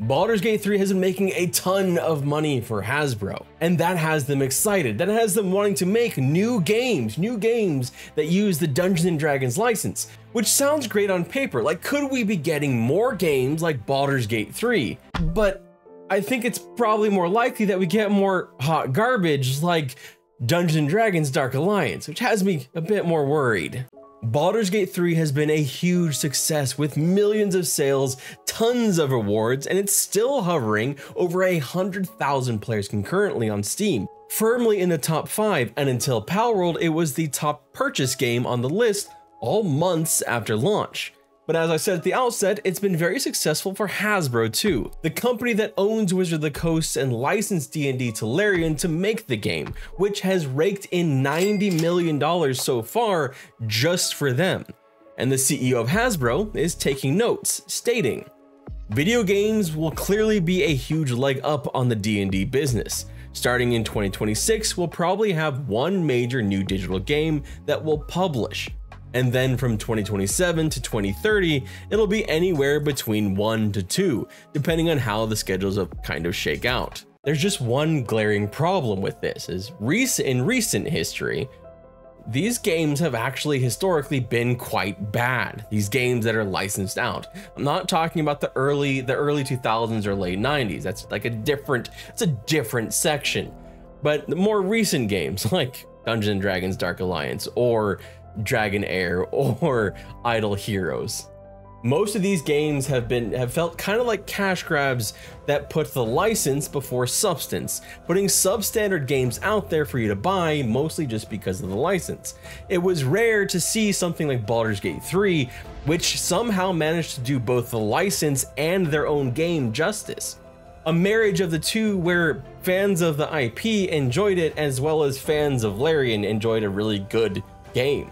Baldur's Gate 3 has been making a ton of money for Hasbro, and that has them excited. That has them wanting to make new games that use the Dungeons & Dragons license, which sounds great on paper. Like, could we be getting more games like Baldur's Gate 3? But I think it's probably more likely that we get more hot garbage like Dungeons & Dragons Dark Alliance, which has me a bit more worried. Baldur's Gate 3 has been a huge success with millions of sales, tons of awards, and it's still hovering over 100,000 players concurrently on Steam, firmly in the top 5, and until Palworld, it was the top purchase game on the list all months after launch. But as I said at the outset, it's been very successful for Hasbro too, the company that owns Wizard of the Coast and licensed D&D to Larian to make the game, which has raked in $90 million so far just for them. And the CEO of Hasbro is taking notes, stating, "Video games will clearly be a huge leg up on the D&D business. Starting in 2026, we'll probably have one major new digital game that we'll publish. And then from 2027 to 2030, it'll be anywhere between 1 to 2, depending on how the schedules kind of shake out. There's just one glaring problem with this, is in recent history, these games have actually historically been quite bad. These games that are licensed out. I'm not talking about the early 2000s or late 90s. That's like it's a different section. But the more recent games like Dungeons & Dragons Dark Alliance or Dragonair or Idle Heroes. Most of these games have felt kind of like cash grabs that put the license before substance, putting substandard games out there for you to buy mostly just because of the license. It was rare to see something like Baldur's Gate 3, which somehow managed to do both the license and their own game justice. A marriage of the two where fans of the IP enjoyed it as well as fans of Larian enjoyed a really good game.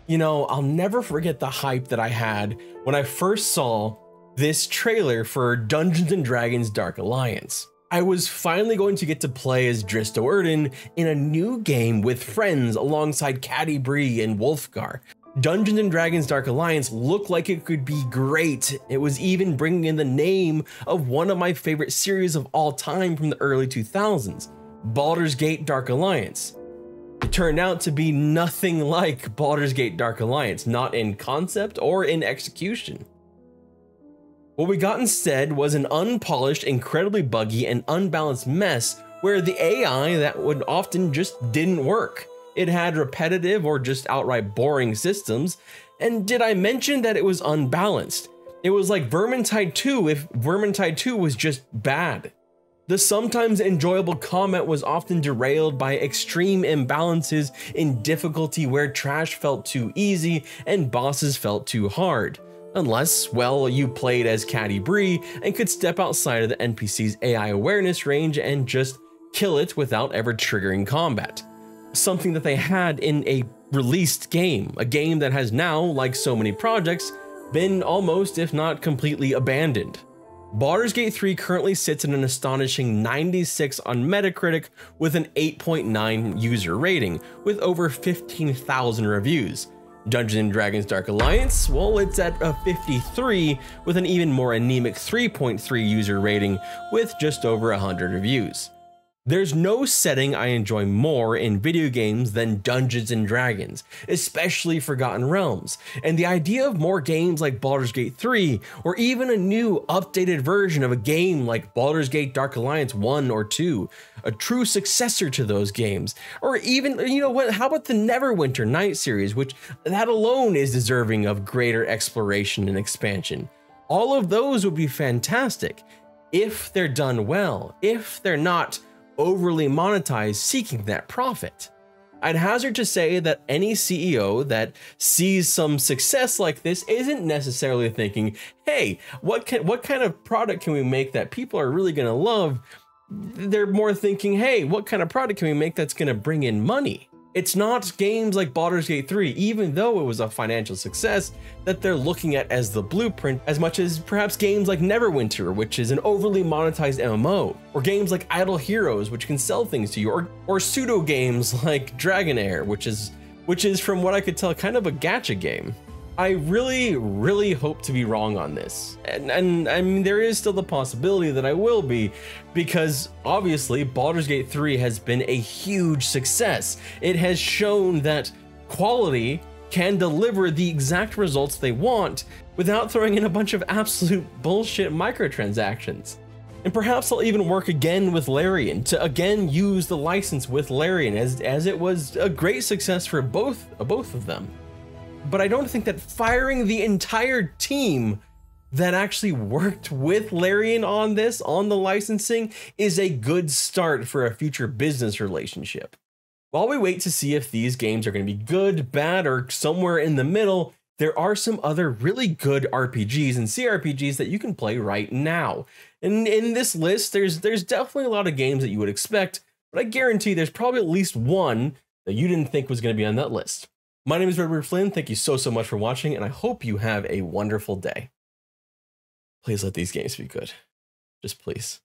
You know, I'll never forget the hype that I had when I first saw this trailer for Dungeons & Dragons Dark Alliance. I was finally going to get to play as Dristo Erden in a new game with friends alongside Caddy Bree and Wolfgar. Dungeons & Dragons Dark Alliance looked like it could be great. It was even bringing in the name of one of my favorite series of all time from the early 2000s, Baldur's Gate Dark Alliance. It turned out to be nothing like Baldur's Gate Dark Alliance, not in concept or in execution. What we got instead was an unpolished, incredibly buggy, and unbalanced mess where the AI that would often just didn't work. It had repetitive or just outright boring systems, and did I mention that it was unbalanced? It was like Vermintide 2 if Vermintide 2 was just bad. The sometimes enjoyable combat was often derailed by extreme imbalances in difficulty where trash felt too easy and bosses felt too hard. Unless, well, you played as Caddy Bree and could step outside of the NPC's AI awareness range and just kill it without ever triggering combat. Something that they had in a released game, a game that has now, like so many projects, been almost if not completely abandoned. Baldur's Gate 3 currently sits at an astonishing 96 on Metacritic with an 8.9 user rating, with over 15,000 reviews. Dungeons & Dragons Dark Alliance, well, it's at a 53 with an even more anemic 3.3 user rating with just over 100 reviews. There's no setting I enjoy more in video games than Dungeons & Dragons, especially Forgotten Realms, and the idea of more games like Baldur's Gate 3, or even a new updated version of a game like Baldur's Gate Dark Alliance 1 or 2, a true successor to those games, or even, you know what, how about the Neverwinter Night series, which that alone is deserving of greater exploration and expansion. All of those would be fantastic, if they're done well, if they're not overly monetized seeking that profit. I'd hazard to say that any CEO that sees some success like this isn't necessarily thinking, hey, what kind of product can we make that people are really gonna love? They're more thinking, hey, what kind of product can we make that's gonna bring in money? It's not games like Baldur's Gate 3, even though it was a financial success, that they're looking at as the blueprint as much as perhaps games like Neverwinter, which is an overly monetized MMO, or games like Idle Heroes, which can sell things to you, or pseudo games like Dragonair, which is from what I could tell kind of a gacha game. I really hope to be wrong on this. And I mean, there is still the possibility that I will be, because obviously Baldur's Gate 3 has been a huge success. It has shown that quality can deliver the exact results they want without throwing in a bunch of absolute bullshit microtransactions. And perhaps I'll even work again with Larian to again use the license with Larian, as it was a great success for both of them. But I don't think that firing the entire team that actually worked with Larian on this, on the licensing, is a good start for a future business relationship. While we wait to see if these games are going to be good, bad, or somewhere in the middle, there are some other really good RPGs and CRPGs that you can play right now. And in this list, there's definitely a lot of games that you would expect, but I guarantee there's probably at least one that you didn't think was going to be on that list. My name is Redbeard Flynn. Thank you so much for watching, and I hope you have a wonderful day. Please let these games be good. Just please.